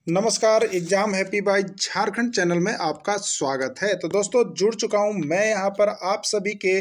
नमस्कार। Exam happy by Jharkhand channel में आपका स्वागत है। तो दोस्तों जुड़ चुका हूं मैं यहां पर आप सभी के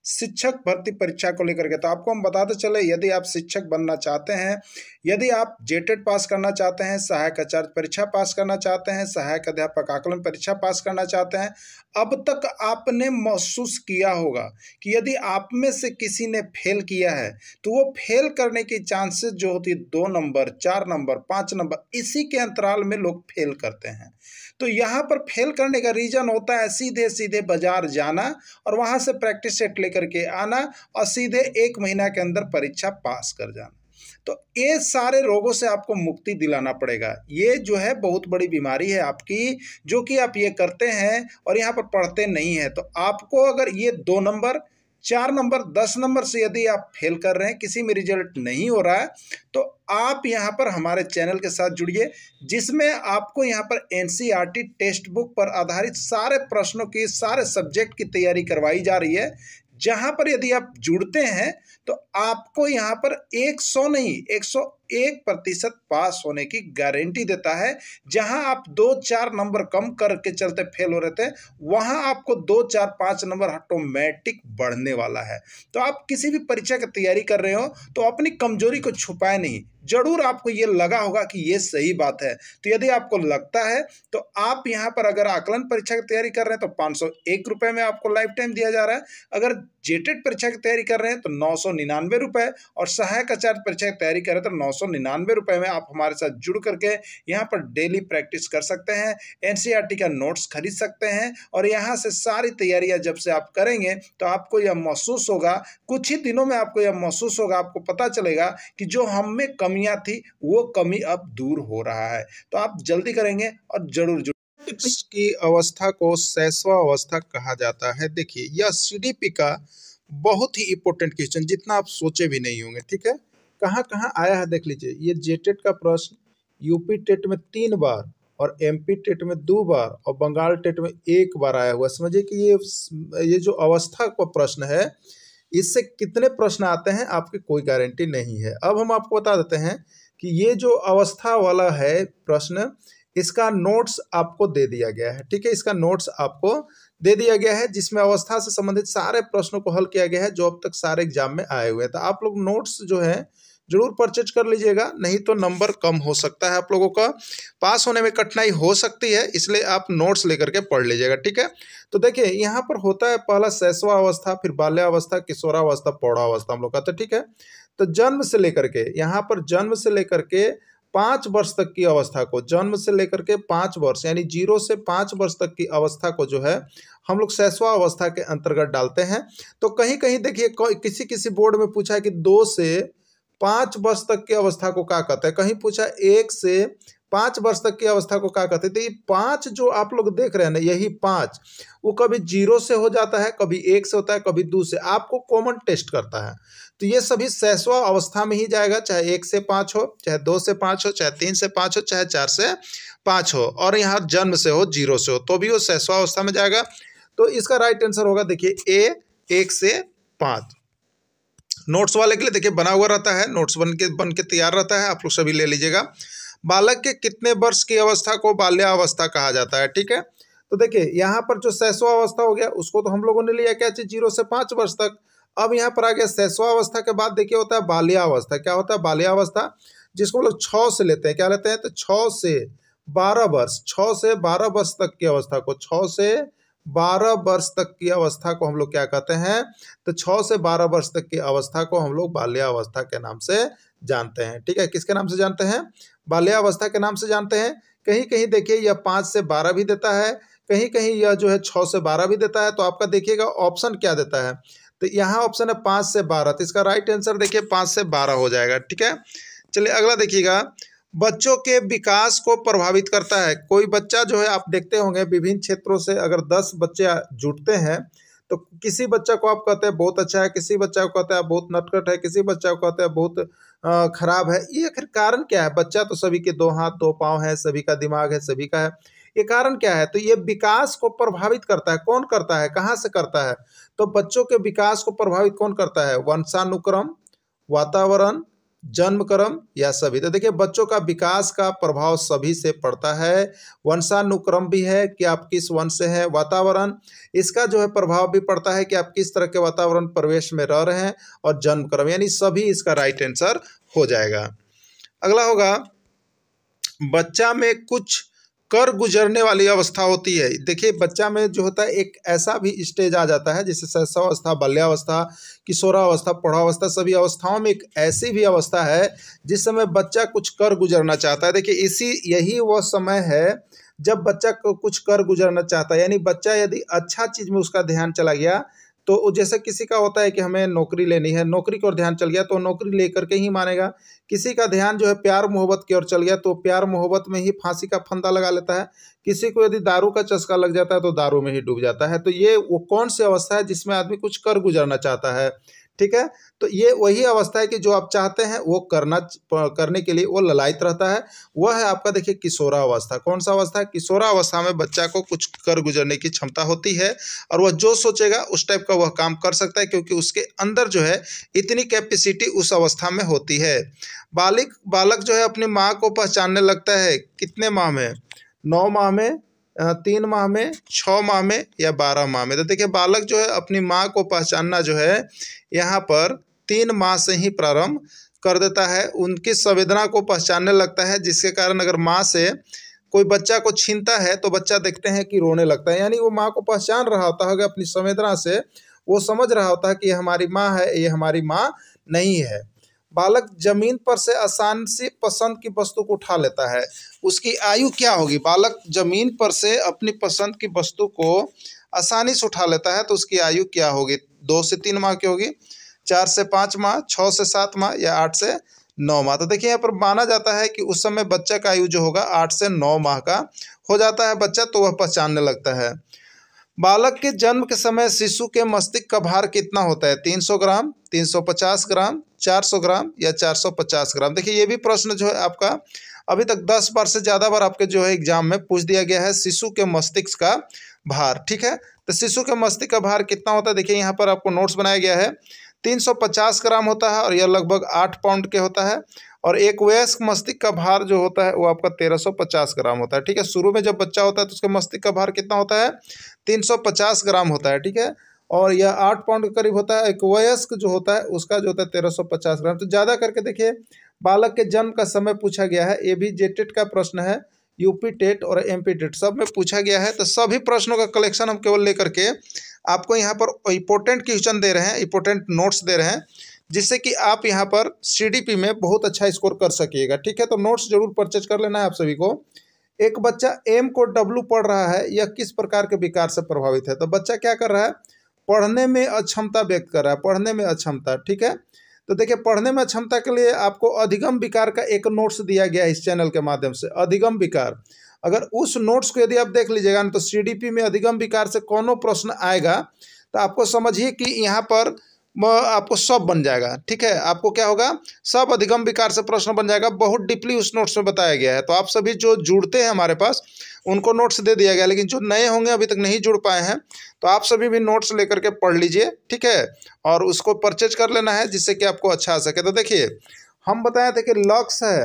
शिक्षक भर्ती परीक्षा को लेकर के। तो आपको हम बताते चले, यदि आप शिक्षक बनना चाहते हैं, यदि आप जेटेट पास करना चाहते हैं, सहायक आचार्य परीक्षा पास करना चाहते हैं, सहायक अध्यापक आकलन परीक्षा पास करना चाहते हैं, अब तक आपने महसूस किया होगा कि यदि आप में से किसी ने फेल किया है तो वो फेल करने की चांसेस जो होती है 2 नंबर, 4 नंबर, 5 नंबर, इसी के अंतराल में लोग फेल करते हैं। तो यहाँ पर फेल करने का रीजन होता है सीधे सीधे बाजार जाना और वहां से प्रैक्टिस सेट लेकर के आना और सीधे 1 महीना के अंदर परीक्षा पास कर जाना। तो ये सारे रोगों से आपको मुक्ति दिलाना पड़ेगा। ये जो है बहुत बड़ी बीमारी है आपकी, जो कि आप ये करते हैं और यहाँ पर पढ़ते नहीं है। तो आपको अगर ये 2 नंबर, 4 नंबर, 10 नंबर से यदि आप फेल कर रहे हैं, किसी में रिजल्ट नहीं हो रहा है, तो आप यहाँ पर हमारे चैनल के साथ जुड़िए, जिसमें आपको यहाँ पर एनसीईआरटी टेक्स्ट बुक पर आधारित सारे प्रश्नों की, सारे सब्जेक्ट की तैयारी करवाई जा रही है। जहाँ पर यदि आप जुड़ते हैं तो आपको यहाँ पर 100 नहीं 101% पास होने की गारंटी देता है। जहाँ आप 2-4 नंबर कम करके चलते फेल हो रहे थे, वहाँ आपको 2-4-5 नंबर ऑटोमेटिक बढ़ने वाला है। तो आप किसी भी परीक्षा की तैयारी कर रहे हो तो अपनी कमजोरी को छुपाए नहीं। जरूर आपको ये लगा होगा कि ये सही बात है। तो यदि आपको लगता है तो आप यहाँ पर अगर आकलन परीक्षा की तैयारी कर रहे हैं तो 501 रुपये में आपको लाइफ टाइम दिया जा रहा है। अगर जेटेट परीक्षा की तैयारी कर रहे हैं तो 999 रुपये, और सहायक आचार्य परीक्षा की तैयारी कर रहे हैं तो 999 रुपये में आप हमारे साथ जुड़ करके यहाँ पर डेली प्रैक्टिस कर सकते हैं, एनसीईआरटी का नोट्स खरीद सकते हैं। और यहाँ से सारी तैयारियां जब से आप करेंगे तो आपको यह महसूस होगा, कुछ ही दिनों में आपको यह महसूस होगा, आपको पता चलेगा कि जो हम में कमियां थी वो कमी अब दूर हो रहा है। तो आप जल्दी करेंगे और जरूर की अवस्था को शैशव अवस्था कहा जाता है। देखिए, यह सीडीपी का बहुत ही इंपॉर्टेंट क्वेश्चन, जितना आप सोचे भी नहीं होंगे। ठीक है, कहाँ कहाँ आया है देख लीजिए। ये जेटेट का प्रश्न यूपी टेट में 3 बार और एमपी टेट में 2 बार और बंगाल टेट में 1 बार आया हुआ। समझिए कि ये जो अवस्था का प्रश्न है, इससे कितने प्रश्न आते हैं आपकी कोई गारंटी नहीं है। अब हम आपको बता देते हैं कि ये जो अवस्था वाला है प्रश्न, इसका नोट्स आपको दे दिया गया है। ठीक है, इसका नोट्स आपको दे दिया गया है, जिसमें अवस्था से संबंधित सारे प्रश्नों को हल किया गया है जो अब तक सारे एग्जाम में आए हुए हैं। तो आप लोग नोट्स जो है जरूर परचेज कर लीजिएगा, नहीं तो नंबर कम हो सकता है, आप लोगों का पास होने में कठिनाई हो सकती है। इसलिए आप नोट्स लेकर के पढ़ लीजिएगा। ठीक है, तो देखिए यहाँ पर होता है पहला शैशव अवस्था, फिर बाल्यावस्था, किशोरावस्था, प्रौढ़ावस्था हम लोग कहते हैं। ठीक है, तो जन्म से लेकर के यहाँ पर जन्म से लेकर के 5 वर्ष तक की अवस्था को, जन्म से लेकर के 5 वर्ष यानी 0 से 5 वर्ष तक की अवस्था को जो है हम लोग शैशव अवस्था के अंतर्गत डालते हैं। तो कहीं कहीं देखिए किसी किसी बोर्ड में पूछा है कि 2 से 5 वर्ष तक की अवस्था को क्या कहते हैं, कहीं पूछा 1 से 5 वर्ष तक की अवस्था को क्या कहते हैं। तो ये 5 जो आप लोग देख रहे हैं ना, यही 5 वो कभी 0 से हो जाता है, कभी 1 से होता है, कभी 2 से, आपको कॉमन टेस्ट करता है। तो ये सभी शैशव अवस्था में ही जाएगा, चाहे 1 से 5 हो, चाहे 2 से 5 हो, चाहे 3 से 5 हो, चाहे 4 से 5 हो, और यहाँ जन्म से हो, 0 से हो, तो भी वो शैशव अवस्था में जाएगा। तो इसका राइट आंसर होगा देखिए ए, 1 से 5। नोट्स वाले के लिए देखिए बना हुआ रहता है, नोट्स बन के तैयार रहता है, आप लोग सभी ले लीजिएगा। बालक के कितने वर्ष की अवस्था को बाल्यावस्था कहा जाता है। ठीक है, तो देखिए यहाँ पर जो शैशव अवस्था हो गया उसको तो हम लोगों ने लिया क्या चीज, 0 से 5 वर्ष तक। अब यहाँ पर आ गया शैशव अवस्था के बाद देखिए होता है बाल्यावस्था। क्या होता है बाल्यावस्था, जिसको हम लोग 6 से लेते हैं। क्या लेते हैं, तो 6 से 12 वर्ष, 6 से 12 वर्ष तक की अवस्था को, 6 से 12 वर्ष तक की अवस्था को हम लोग क्या कहते हैं, तो 6 से 12 वर्ष तक की अवस्था को हम लोग बाल्यावस्था के नाम से जानते हैं। ठीक है, किसके नाम से जानते हैं, बाल्यावस्था के नाम से जानते हैं। कहीं कहीं देखिए यह 5 से 12 भी देता है, कहीं कहीं यह जो है 6 से 12 भी देता है। तो आपका देखिएगा ऑप्शन क्या देता है, तो यहाँ ऑप्शन है 5 से 12। तो इसका राइट आंसर देखिए 5 से 12 हो जाएगा। ठीक है, चलिए अगला देखिएगा, बच्चों के विकास को प्रभावित करता है। कोई बच्चा जो है, आप देखते होंगे विभिन्न क्षेत्रों से अगर 10 बच्चे जुटते हैं तो किसी बच्चा को आप कहते हैं बहुत अच्छा है, किसी बच्चा को कहते हैं बहुत नटखट है, किसी बच्चा को कहते हैं बहुत खराब है। ये आखिर कारण क्या है, बच्चा तो सभी के 2 हाथ 2 पाँव है, सभी का दिमाग है, सभी का है, ये कारण क्या है, तो ये विकास को प्रभावित करता है। कौन करता है, कहाँ से करता है, तो बच्चों के विकास को प्रभावित कौन करता है, वंशानुक्रम, वातावरण, जन्म क्रम या सभी। तो देखिए बच्चों का विकास का प्रभाव सभी से पड़ता है। वंशानुक्रम भी है कि आप किस वंश से हैं। वातावरण, इसका जो है प्रभाव भी पड़ता है कि आप किस तरह के वातावरण परिवेश में रह रहे हैं। और जन्म क्रम, यानी सभी इसका राइट आंसर हो जाएगा। अगला होगा, बच्चा में कुछ कर गुजरने वाली अवस्था होती है। देखिए बच्चा में जो होता है एक ऐसा भी स्टेज आ जाता है जैसे शैशवावस्था, बाल्यावस्था, किशोरावस्था, प्रौढ़ावस्था, सभी अवस्थाओं में एक ऐसी भी अवस्था है जिस समय बच्चा कुछ कर गुजरना चाहता है। देखिए यही वो समय है जब बच्चा को कुछ कर गुजरना चाहता है। यानी बच्चा यदि अच्छा चीज़ में उसका ध्यान चला गया, तो जैसे किसी का होता है कि हमें नौकरी लेनी है, नौकरी की ओर ध्यान चल गया तो नौकरी लेकर के ही मानेगा। किसी का ध्यान जो है प्यार मोहब्बत की ओर चल गया तो प्यार मोहब्बत में ही फांसी का फंदा लगा लेता है। किसी को यदि दारू का चस्का लग जाता है तो दारू में ही डूब जाता है। तो ये वो कौन सी अवस्था है जिसमें आदमी कुछ कर गुजरना चाहता है, ठीक है। तो ये वही अवस्था है कि जो आप चाहते हैं वो करने के लिए वो ललायत रहता है। वह है आपका देखिए किशोरावस्था। कौन सा अवस्था है? किशोरावस्था में बच्चा को कुछ कर गुजरने की क्षमता होती है और वह जो सोचेगा उस टाइप का वह काम कर सकता है, क्योंकि उसके अंदर जो है इतनी कैपेसिटी उस अवस्था में होती है। बालक जो है अपनी माँ को पहचानने लगता है कितने माह में? 9 माह में, 3 माह में, 6 माह में या 12 माह में। तो देखिए बालक जो है अपनी माँ को पहचानना जो है यहाँ पर 3 माह से ही प्रारंभ कर देता है। उनकी संवेदना को पहचानने लगता है, जिसके कारण अगर माँ से कोई बच्चा को छीनता है तो बच्चा देखते हैं कि रोने लगता है। यानी वो माँ को पहचान रहा होता है अपनी संवेदना से, वो समझ रहा होता है कि ये हमारी माँ है, ये हमारी माँ नहीं है। बालक जमीन पर से आसान से पसंद की वस्तु को उठा लेता है। उसकी आयु क्या होगी? बालक जमीन पर से अपनी पसंद की वस्तु को आसानी से उठा लेता है तो उसकी आयु क्या होगी? 2 से 3 माह की होगी, 4 से 5 माह, 6 से 7 माह या 8 से 9 माह। तो देखिए यहाँ पर माना जाता है कि उस समय बच्चा का आयु जो होगा 8 से 9 माह का हो जाता है बच्चा, तो वह पहचानने लगता है। बालक के जन्म के समय शिशु के मस्तिष्क का भार कितना होता है? 300 ग्राम, 350 ग्राम, 400 ग्राम या 450 ग्राम। देखिए ये भी प्रश्न जो है आपका अभी तक 10 बार से ज़्यादा बार आपके जो है एग्जाम में पूछ दिया गया है, शिशु के मस्तिष्क का भार, ठीक है। तो शिशु के मस्तिष्क का भार कितना होता है? देखिए यहाँ पर आपको नोट्स बनाया गया है, 350 ग्राम होता है और यह लगभग 8 पाउंड के होता है। और एक वयस्क मस्तिष्क का भार जो होता है वो आपका 1350 ग्राम होता है, ठीक है। शुरू में जब बच्चा होता है तो उसके मस्तिष्क का भार कितना होता है? 350 ग्राम होता है, ठीक है। और यह 8 पाउंड के करीब होता है। एक वयस्क जो होता है उसका जो होता है 1350 ग्राम। तो ज़्यादा करके देखिए बालक के जन्म का समय पूछा गया है। ये भी जेटेट का प्रश्न है, यूपी टेट और एमपी टेट सब में पूछा गया है। तो सभी प्रश्नों का कलेक्शन हम केवल लेकर के आपको यहाँ पर इंपॉर्टेंट क्वेश्चन दे रहे हैं, इंपॉर्टेंट नोट्स दे रहे हैं, जिससे कि आप यहाँ पर सीडीपी में बहुत अच्छा स्कोर कर सकिएगा, ठीक है। तो नोट्स जरूर परचेज कर लेना है आप सभी को। एक बच्चा एम को डब्ल्यू पढ़ रहा है, यह किस प्रकार के विकार से प्रभावित है? तो बच्चा क्या कर रहा है? पढ़ने में अक्षमता व्यक्त कर रहा है, पढ़ने में अक्षमता, ठीक है। तो देखिए पढ़ने में अक्षमता के लिए आपको अधिगम विकार का एक नोट्स दिया गया है इस चैनल के माध्यम से, अधिगम विकार। अगर उस नोट्स को यदि आप देख लीजिएगा ना तो सीडीपी में अधिगम विकार से कौन प्रश्न आएगा तो आपको समझिए कि यहाँ पर आपको सब बन जाएगा, ठीक है। आपको क्या होगा? सब अधिगम विकार से प्रश्न बन जाएगा। बहुत डीपली उस नोट्स में बताया गया है। तो आप सभी जो जुड़ते हैं हमारे पास उनको नोट्स दे दिया गया, लेकिन जो नए होंगे अभी तक नहीं जुड़ पाए हैं तो आप सभी भी नोट्स लेकर के पढ़ लीजिए, ठीक है, और उसको परचेज कर लेना है जिससे कि आपको अच्छा आ सके। तो देखिए हम बताए थे कि लक्स है,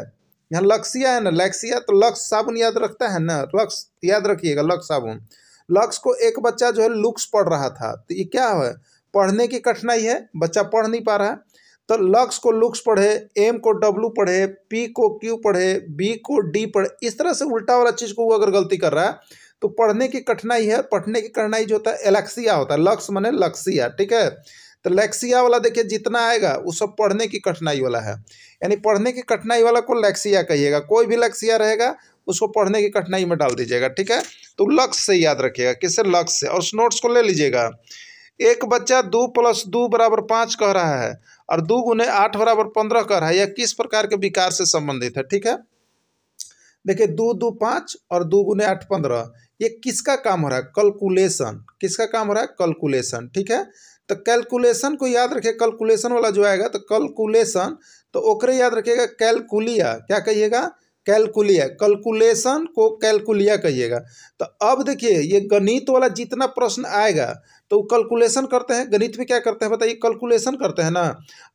यहाँ लक्सिया है ना, लैक्सिया, तो लक्स साबुन याद रखता है ना, लक्स याद रखिएगा, लक्स साबुन। लक्स को एक बच्चा जो है लुक्स पढ़ रहा था, तो ये क्या है? पढ़ने की कठिनाई है, बच्चा पढ़ नहीं पा रहा है। तो लक्स को लुक्स पढ़े, एम को डब्ल्यू पढ़े, पी को क्यू पढ़े, बी को डी पढ़े, इस तरह से उल्टा वाला चीज़ को वो अगर गलती कर रहा है तो पढ़ने की कठिनाई है। पढ़ने की कठिनाई जो होता है एलेक्सिया होता है, लक्स माने लक्सिया, ठीक है। तो लैक्सिया वाला देखिए जितना आएगा वो सब पढ़ने की कठिनाई वाला है, यानी पढ़ने की कठिनाई वाला को लैक्सिया कहिएगा। कोई भी लक्सिया रहेगा उसको पढ़ने की कठिनाई में डाल दीजिएगा, ठीक है। तो लक्ष्य से याद रखिएगा, किससे? लक्ष्य से। और उस नोट्स को ले लीजिएगा। एक बच्चा 2 + 2 = 5 कह रहा है और 2 × 8 = 15 कह रहा है, यह किस प्रकार के विकार से संबंधित है? ठीक है, देखिए 2 × 2 = 5 और 2 × 8 = 15, ये किसका काम हो रहा है? कैलकुलेशन। किसका काम हो रहा है? कैलकुलेशन, ठीक है। तो कैलकुलेशन को याद रखिए, कैलकुलेशन वाला जो आएगा तो कैलकुलेशन, तो ओकरे याद रखिएगा कैलकुलिया। क्या कहिएगा? कैलकुलिया। कैलकुलेशन को कैलकुलिया कहिएगा। तो अब देखिए ये गणित वाला जितना प्रश्न आएगा तो कैलकुलेशन करते हैं, गणित में क्या करते हैं बताइए, कैलकुलेशन करते हैं ना।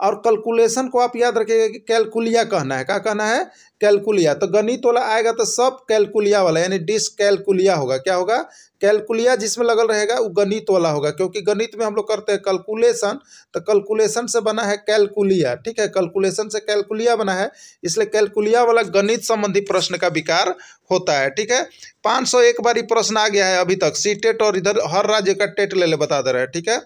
और कैलकुलेशन को आप याद रखिएगा कि कैलकुलिया कहना है, क्या कहना है, कैलकुलिया। तो गणित वाला आएगा तो सब कैलकुलिया वाला यानी डिसकैलकुलिया होगा। क्या होगा, कैलकुलिया जिसमें लगल रहेगा वो गणित वाला होगा, क्योंकि गणित में हम लोग करते हैं कैलकुलेशन, तो कैलकुलेशन से बना है कैलकुलिया, ठीक है, कैलकुलेशन से कैलकुलिया बना है, इसलिए कैलकुलिया वाला गणित संबंधी प्रश्न का विकार होता है, ठीक है। 501 बार ये प्रश्न आ गया है अभी तक, सी टेट और इधर हर राज्य का टेट ले बता दे रहा है, ठीक है।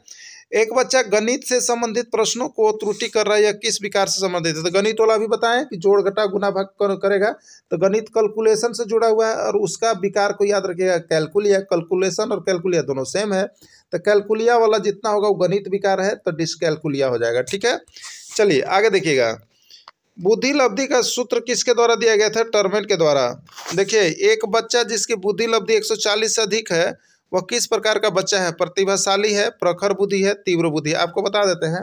एक बच्चा गणित से संबंधित प्रश्नों को त्रुटि कर रहा है या किस विकार से संबंधित है, तो गणित वाला भी बताएं कि जोड़ घटा गुना भाग करेगा, तो गणित कैलकुलेशन से जुड़ा हुआ है और उसका विकार को याद रखिएगा कैलकुलिया। कैलकुलेशन और कैलकुलिया दोनों सेम है, तो कैलकुलिया वाला जितना होगा वो गणित विकार है, तो डिसकैलकुलिया हो जाएगा, ठीक है। चलिए आगे देखिएगा, बुद्धि लब्धि का सूत्र किसके द्वारा दिया गया था, टर्मेट के द्वारा। देखिए, एक बच्चा जिसकी बुद्धि लब्धि 140 से अधिक है वह किस प्रकार का बच्चा है, प्रतिभाशाली है, प्रखर बुद्धि है, तीव्र बुद्धि है। आपको बता देते हैं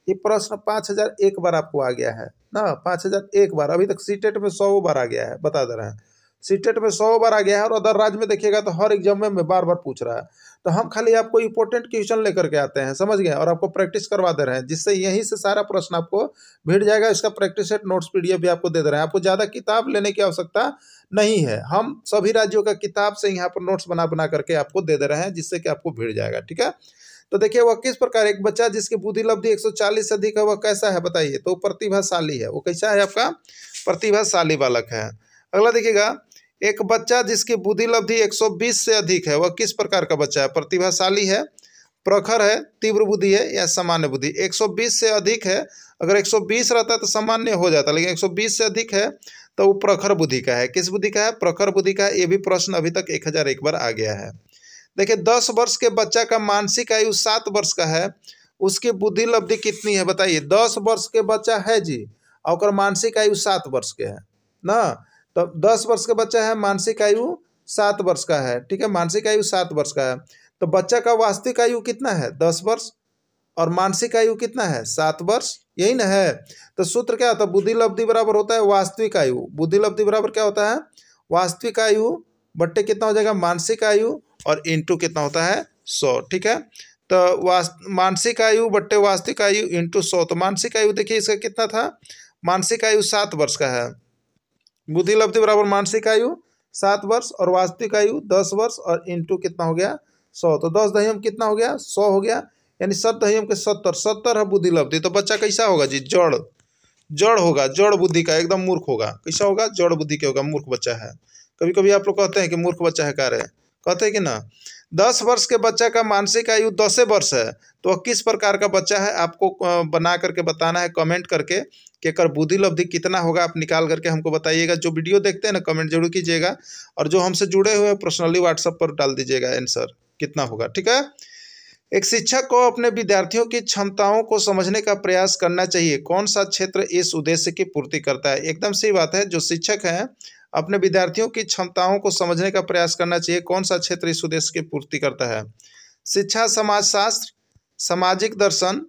ये प्रश्न 5001 बार आपको आ गया है ना, 5001 बार, अभी तक सीटेट में 100 बार आ गया है, बता दे रहे हैं। सीटेट में 100 बार आ गया है और अदर राज्य में देखिएगा तो हर एग्जाम में बार बार पूछ रहा है। तो हम खाली आपको इंपॉर्टेंट क्वेश्चन लेकर के आते हैं, समझ गए, और आपको प्रैक्टिस करवा दे रहे हैं, जिससे यहीं से सारा प्रश्न आपको भिड़ जाएगा। इसका प्रैक्टिस सेट नोट्स पीडीएफ भी आपको दे दे रहे हैं, आपको ज़्यादा किताब लेने की आवश्यकता नहीं है। हम सभी राज्यों का किताब से यहाँ पर नोट्स बना बना करके आपको दे दे रहे हैं, जिससे कि आपको भिड़ जाएगा, ठीक है। तो देखिए, वह किस प्रकार, एक बच्चा जिसकी बुद्धि लब्धि 140 से अधिक है वह कैसा है बताइए, तो प्रतिभाशाली है। वो कैसा है आपका, प्रतिभाशाली बालक है। अगला देखिएगा, एक बच्चा जिसकी बुद्धि लब्धि 120 से अधिक है वह किस प्रकार का बच्चा है, प्रतिभाशाली है, प्रखर है, तीव्र बुद्धि है या सामान्य बुद्धि। 120 से अधिक है, अगर 120 रहता तो सामान्य हो जाता, लेकिन 120 से अधिक है तो वो प्रखर बुद्धि का है। किस बुद्धि का है, प्रखर बुद्धि का है। ये भी प्रश्न अभी तक 1001 बार आ गया है। देखिए, 10 वर्ष के बच्चा का मानसिक आयु 7 वर्ष का है, उसकी बुद्धि लब्धि कितनी है बताइए। 10 वर्ष के बच्चा है जी और मानसिक आयु 7 वर्ष के है ना, तो 10 वर्ष का बच्चा है, मानसिक आयु 7 वर्ष का है, ठीक है, मानसिक आयु 7 वर्ष का है। तो बच्चा का वास्तविक आयु कितना है, 10 वर्ष, और मानसिक आयु कितना है, 7 वर्ष, यही ना है। तो सूत्र क्या होता है, बुद्धि लब्धि बराबर होता है वास्तविक आयु। बुद्धि लब्धि बराबर क्या होता है, वास्तविक आयु बट्टे कितना हो जाएगा, मानसिक आयु, और इंटू कितना होता है, 100, ठीक है। तो मानसिक आयु बट्टे वास्तविक आयु इंटू 100, तो मानसिक आयु देखिए इसका कितना था, मानसिक आयु 7 वर्ष का है। बुद्धि लब्धि बराबर मानसिक आयु 7 वर्ष और वास्तविक आयु 10 वर्ष, और इंटू कितना हो गया, 100। तो 10 दहियम कितना हो गया, 100 हो गया, यानी 7 दहियम के 70 है बुद्धि लब्धि। तो बच्चा कैसा होगा जी, जड़ होगा, जड़ बुद्धि का, एकदम मूर्ख होगा। कैसा होगा, जड़ बुद्धि के होगा, मूर्ख बच्चा है। कभी कभी आप लोग कहते हैं कि मूर्ख बच्चा है, कार्य कहते हैं कि ना। 10 वर्ष के बच्चा का मानसिक आयु 10 वर्ष है, तो वह किस प्रकार का बच्चा है, आपको बना करके बताना है कमेंट करके कि अगर बुद्धि लब्धि कितना होगा आप निकाल करके हमको बताइएगा। जो वीडियो देखते हैं ना कमेंट जरूर कीजिएगा, और जो हमसे जुड़े हुए हैं पर्सनली व्हाट्सएप पर डाल दीजिएगा आंसर कितना होगा, ठीक है। एक शिक्षक को अपने विद्यार्थियों की क्षमताओं को समझने का प्रयास करना चाहिए, कौन सा क्षेत्र इस उद्देश्य की पूर्ति करता है। एकदम सही बात है, जो शिक्षक हैं अपने विद्यार्थियों की क्षमताओं को समझने का प्रयास करना चाहिए, कौन सा क्षेत्र इस उद्देश्य की पूर्ति करता है। शिक्षा समाजशास्त्र, सामाजिक दर्शन,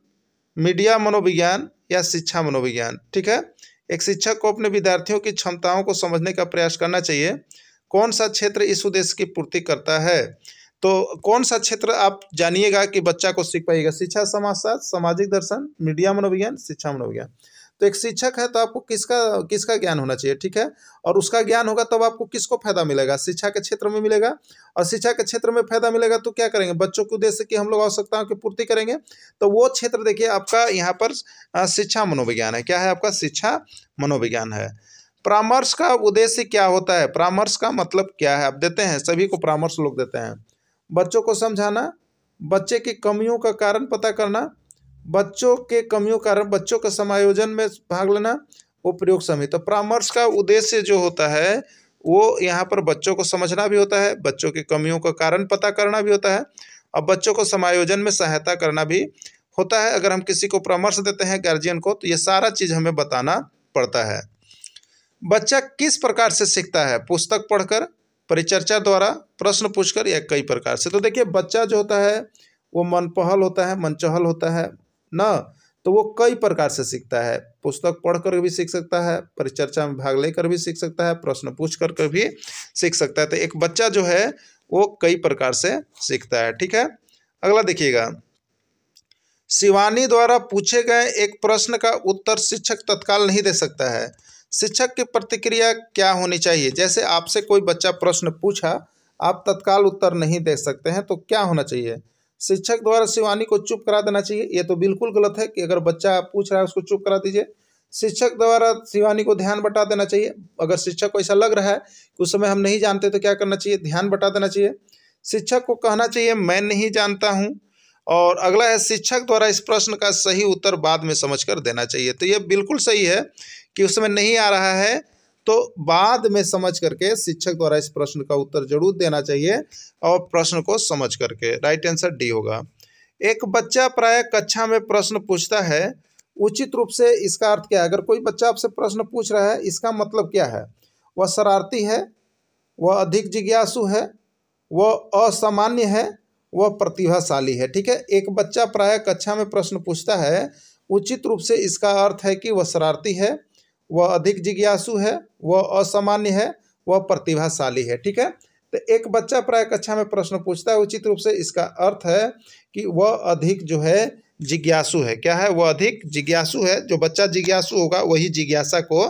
मीडिया मनोविज्ञान या शिक्षा मनोविज्ञान, ठीक है। एक शिक्षक को अपने विद्यार्थियों की क्षमताओं को समझने का प्रयास करना चाहिए, कौन सा क्षेत्र इस उद्देश्य की पूर्ति करता है। तो कौन सा क्षेत्र आप जानिएगा कि बच्चा को सीख पाइएगा, शिक्षा समाजशास्त्र, सामाजिक दर्शन, मीडिया मनोविज्ञान, शिक्षा मनोविज्ञान। तो एक शिक्षक है तो आपको किसका ज्ञान होना चाहिए, ठीक है, और उसका ज्ञान होगा तब आपको किसको फायदा मिलेगा, शिक्षा के क्षेत्र में मिलेगा। और शिक्षा के क्षेत्र में फायदा मिलेगा तो क्या करेंगे, बच्चों के उद्देश्य की हम लोग आवश्यकताओं की पूर्ति करेंगे। तो वो क्षेत्र देखिए आपका यहाँ पर शिक्षा मनोविज्ञान है। क्या है आपका, शिक्षा मनोविज्ञान है। परामर्श का उद्देश्य क्या होता है, परामर्श का मतलब क्या है, आप देते हैं, सभी को परामर्श लोग देते हैं। बच्चों को समझाना, बच्चे की कमियों का कारण पता करना, बच्चों के कमियों कारण बच्चों के समायोजन में भाग लेना, वो प्रयोग समिति। तो परामर्श का उद्देश्य जो होता है वो यहाँ पर बच्चों को समझना भी होता है, बच्चों की कमियों का कारण पता करना भी होता है, और बच्चों को समायोजन में सहायता करना भी होता है। अगर हम किसी को परामर्श देते हैं गार्जियन को, तो ये सारा चीज़ हमें बताना पड़ता है। बच्चा किस प्रकार से सीखता है, पुस्तक पढ़कर, परिचर्चा द्वारा, प्रश्न पूछकर, या कई प्रकार से। तो देखिए, बच्चा जो होता है वो मनपहल होता है, मनचहल होता है ना, तो वो कई प्रकार से सीखता है। पुस्तक पढ़कर भी सीख सकता है, परिचर्चा में भाग लेकर भी सीख सकता है, प्रश्न पूछ कर भी सीख सकता है। तो एक बच्चा जो है वो कई प्रकार से सीखता है, ठीक है। अगला देखिएगा, शिवानी द्वारा पूछे गए एक प्रश्न का उत्तर शिक्षक तत्काल नहीं दे सकता है। शिक्षक की प्रतिक्रिया क्या होनी चाहिए? जैसे आपसे कोई बच्चा प्रश्न पूछा, आप तत्काल उत्तर नहीं दे सकते हैं, तो क्या होना चाहिए? शिक्षक द्वारा शिवानी को चुप करा देना चाहिए। ये तो बिल्कुल गलत है कि अगर बच्चा पूछ रहा है उसको चुप करा दीजिए। शिक्षक द्वारा शिवानी को ध्यान बटा देना चाहिए। अगर शिक्षक को ऐसा लग रहा है कि उस समय हम नहीं जानते तो क्या करना चाहिए? ध्यान बटा देना चाहिए। शिक्षक को कहना चाहिए मैं नहीं जानता हूँ। और अगला है, शिक्षक द्वारा इस प्रश्न का सही उत्तर बाद में समझकर देना चाहिए। तो ये बिल्कुल सही है कि उस समय नहीं आ रहा है तो बाद में समझ करके शिक्षक द्वारा इस प्रश्न का उत्तर जरूर देना चाहिए और प्रश्न को समझ करके। राइट आंसर डी होगा। एक बच्चा प्रायः कक्षा में प्रश्न पूछता है, उचित रूप से इसका अर्थ क्या है? अगर कोई बच्चा आपसे प्रश्न पूछ रहा है, इसका मतलब क्या है? वह शरारती है, वह अधिक जिज्ञासु है, वह असामान्य है, वह प्रतिभाशाली है। ठीक है, एक बच्चा प्रायः कक्षा में प्रश्न पूछता है, उचित रूप से इसका अर्थ है कि वह शरारती है, वह अधिक जिज्ञासु है, वह असामान्य है, वह प्रतिभाशाली है। ठीक है, तो एक बच्चा प्रायः कक्षा में प्रश्न पूछता है, उचित रूप से इसका अर्थ है कि वह अधिक जो है जिज्ञासु है। क्या है? वह अधिक जिज्ञासु है। जो बच्चा जिज्ञासु होगा वही जिज्ञासा को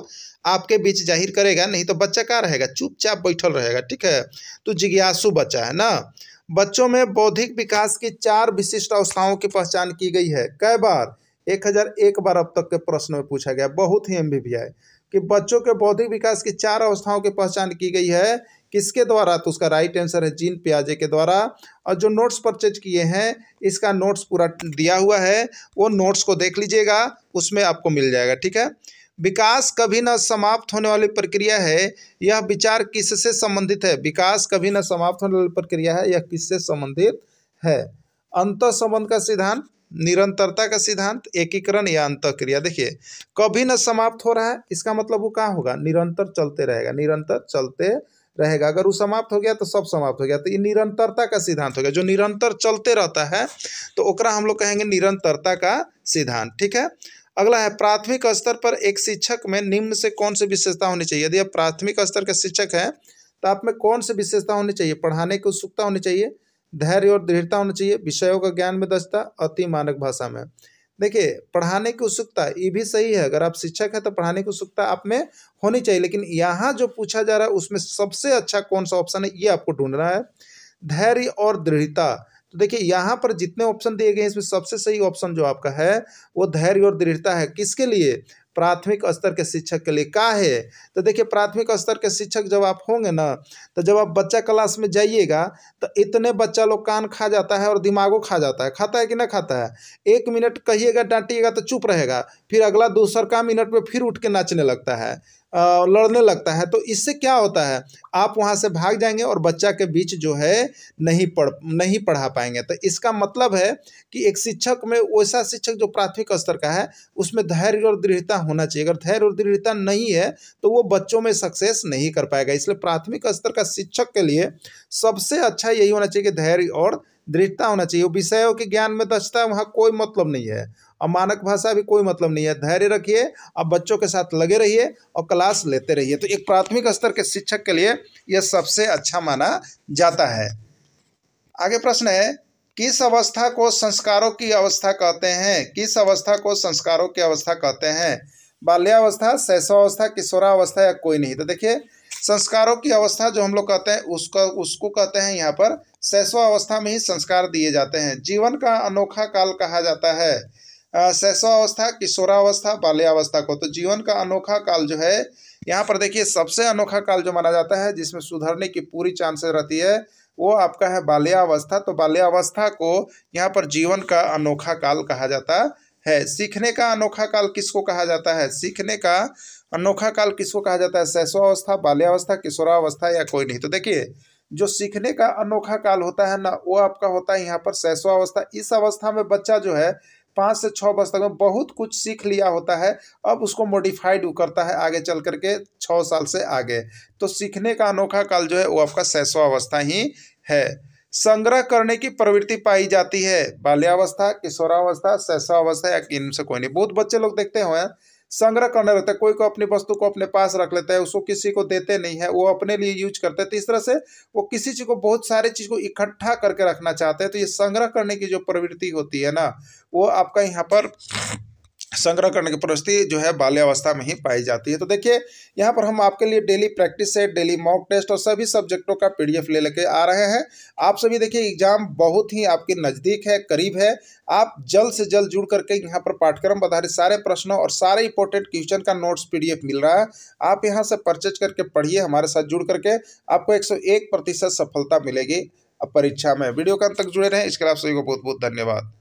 आपके बीच जाहिर करेगा, नहीं तो बच्चा क्या रहेगा? चुपचाप बैठल रहेगा। ठीक है, तो जिज्ञासु बच्चा है ना। बच्चों में बौद्धिक विकास की 4 विशिष्ट अवस्थाओं की पहचान की गई है। कई बार? 1001 बार अब तक के प्रश्न में पूछा गया, बहुत ही एमबीबी है कि बच्चों के बौद्धिक विकास की 4 अवस्थाओं की पहचान की गई है। किसके द्वारा? तो उसका राइट आंसर है जीन पियाजे के द्वारा। और जो नोट्स परचेज किए हैं, इसका नोट्स पूरा दिया हुआ है, वो नोट्स को देख लीजिएगा, उसमें आपको मिल जाएगा। ठीक है, विकास कभी न समाप्त होने वाली प्रक्रिया है, यह विचार किससे संबंधित है? विकास कभी न समाप्त होने वाली प्रक्रिया है, यह किससे संबंधित है? अंतः संबंध का सिद्धांत, निरंतरता का सिद्धांत, एकीकरण या अंतःक्रिया। देखिए, कभी न समाप्त हो रहा है, इसका मतलब वो कहाँ होगा? निरंतर चलते रहेगा, निरंतर चलते रहेगा। अगर वो समाप्त हो गया तो सब समाप्त हो गया। तो ये निरंतरता का सिद्धांत हो गया। जो निरंतर चलते रहता है तो ओकरा हम लोग कहेंगे निरंतरता का सिद्धांत। ठीक है, अगला है, प्राथमिक स्तर पर एक शिक्षक में निम्न से कौन सी विशेषता होनी चाहिए? यदि आप प्राथमिक स्तर के शिक्षक हैं तो आप में कौन सी विशेषता होनी चाहिए? पढ़ाने की उत्सुकता होनी चाहिए, धैर्य और दृढ़ता होनी चाहिए, विषयों का ज्ञान में दक्षता, अति मानक भाषा में। देखिए, पढ़ाने की उत्सुकता ये भी सही है। अगर आप शिक्षक हैं तो पढ़ाने की उत्सुकता आप में होनी चाहिए, लेकिन यहाँ जो पूछा जा रहा है उसमें सबसे अच्छा कौन सा ऑप्शन है, ये आपको ढूंढना है। धैर्य और दृढ़ता। तो देखिए, यहाँ पर जितने ऑप्शन दिए गए हैं इसमें सबसे सही ऑप्शन जो आपका है वो धैर्य और दृढ़ता है। किसके लिए? प्राथमिक स्तर के शिक्षक के लिए। का है? तो देखिए, प्राथमिक स्तर के शिक्षक जब आप होंगे ना, तो जब आप बच्चा क्लास में जाइएगा तो इतने बच्चा लोग कान खा जाता है और दिमागो खा जाता है। खाता है कि ना खाता है? 1 मिनट कहिएगा, डांटिएगा तो चुप रहेगा, फिर अगला दूसरा मिनट में फिर उठ के नाचने लगता है, लड़ने लगता है। तो इससे क्या होता है? आप वहाँ से भाग जाएंगे और बच्चा के बीच जो है नहीं पढ़ा पाएंगे। तो इसका मतलब है कि एक शिक्षक में, वैसा शिक्षक जो प्राथमिक स्तर का है, उसमें धैर्य और दृढ़ता होना चाहिए। अगर धैर्य और दृढ़ता नहीं है तो वो बच्चों में सक्सेस नहीं कर पाएगा। इसलिए प्राथमिक स्तर का शिक्षक के लिए सबसे अच्छा यही होना चाहिए कि धैर्य और दृढ़ता होना चाहिए। विषयों के ज्ञान में दक्षता, वहाँ कोई मतलब नहीं है, और मानक भाषा भी कोई मतलब नहीं है। धैर्य रखिए, अब बच्चों के साथ लगे रहिए और क्लास लेते रहिए। तो एक प्राथमिक स्तर के शिक्षक के लिए यह सबसे अच्छा माना जाता है। आगे प्रश्न है, किस अवस्था को संस्कारों की अवस्था कहते हैं? किस अवस्था को संस्कारों की अवस्था कहते हैं? बाल्यावस्था, शैशवावस्था, किशोरावस्था या कोई नहीं? तो देखिए, संस्कारों की अवस्था जो हम लोग कहते हैं उसको कहते हैं यहाँ पर शैशवावस्था में ही संस्कार दिए जाते हैं। जीवन का अनोखा काल कहा जाता है शैशवावस्था, किशोरावस्था, बाल्यावस्था को। तो जीवन का अनोखा काल जो है यहाँ पर देखिए, सबसे अनोखा काल जो माना जाता है, जिसमें सुधरने की पूरी चांसेस रहती है, वो आपका है बाल्यावस्था। तो बाल्यावस्था को यहाँ पर जीवन का अनोखा काल कहा जाता है। सीखने का अनोखा काल किसको कहा जाता है? सीखने का अनोखा काल किसको कहा जाता है? शैशवावस्था, बाल्यावस्था, किशोरावस्था या कोई नहीं? तो देखिए, जो सीखने का अनोखा काल होता है ना, वो आपका होता है यहाँ पर शैशवावस्था। इस अवस्था में बच्चा जो है 5 से 6 वर्ष तक में बहुत कुछ सीख लिया होता है, अब उसको मॉडिफाइड करता है आगे चल करके 6 साल से आगे। तो सीखने का अनोखा काल जो है वो आपका शैशवावस्था ही है। संग्रह करने की प्रवृत्ति पाई जाती है बाल्यावस्था, किशोरावस्था, शैशवावस्था या इनसे कोई नहीं? बहुत बच्चे लोग देखते हुए संग्रह करने रहता है। कोई को अपनी वस्तु को अपने पास रख लेता है, उसको किसी को देते नहीं है, वो अपने लिए यूज करते हैं। तो इस तरह से वो किसी चीज को, बहुत सारी चीज को इकट्ठा करके रखना चाहते हैं। तो ये संग्रह करने की जो प्रवृत्ति होती है ना, वो आपका यहाँ पर संग्रह करने की प्रवृत्ति जो है बाल्यावस्था में ही पाई जाती है। तो देखिए यहाँ पर हम आपके लिए daily practice set, daily mock test और सभी सब्जेक्टों का पीडीएफ ले लेके आ रहे हैं। आप सभी देखिए एग्जाम बहुत ही आपके नज़दीक है, करीब है। आप जल्द से जल्द जुड़ करके यहाँ पर पाठ्यक्रम आधारित सारे प्रश्नों और सारे इंपॉर्टेंट क्वेश्चन का नोट्स पीडीएफ मिल रहा है। आप यहाँ से परचेज करके पढ़िए, हमारे साथ जुड़ करके आपको 101% सफलता मिलेगी अब परीक्षा में। वीडियो का अंत तक जुड़े रहें, इसके लिए आप सभी को बहुत बहुत धन्यवाद।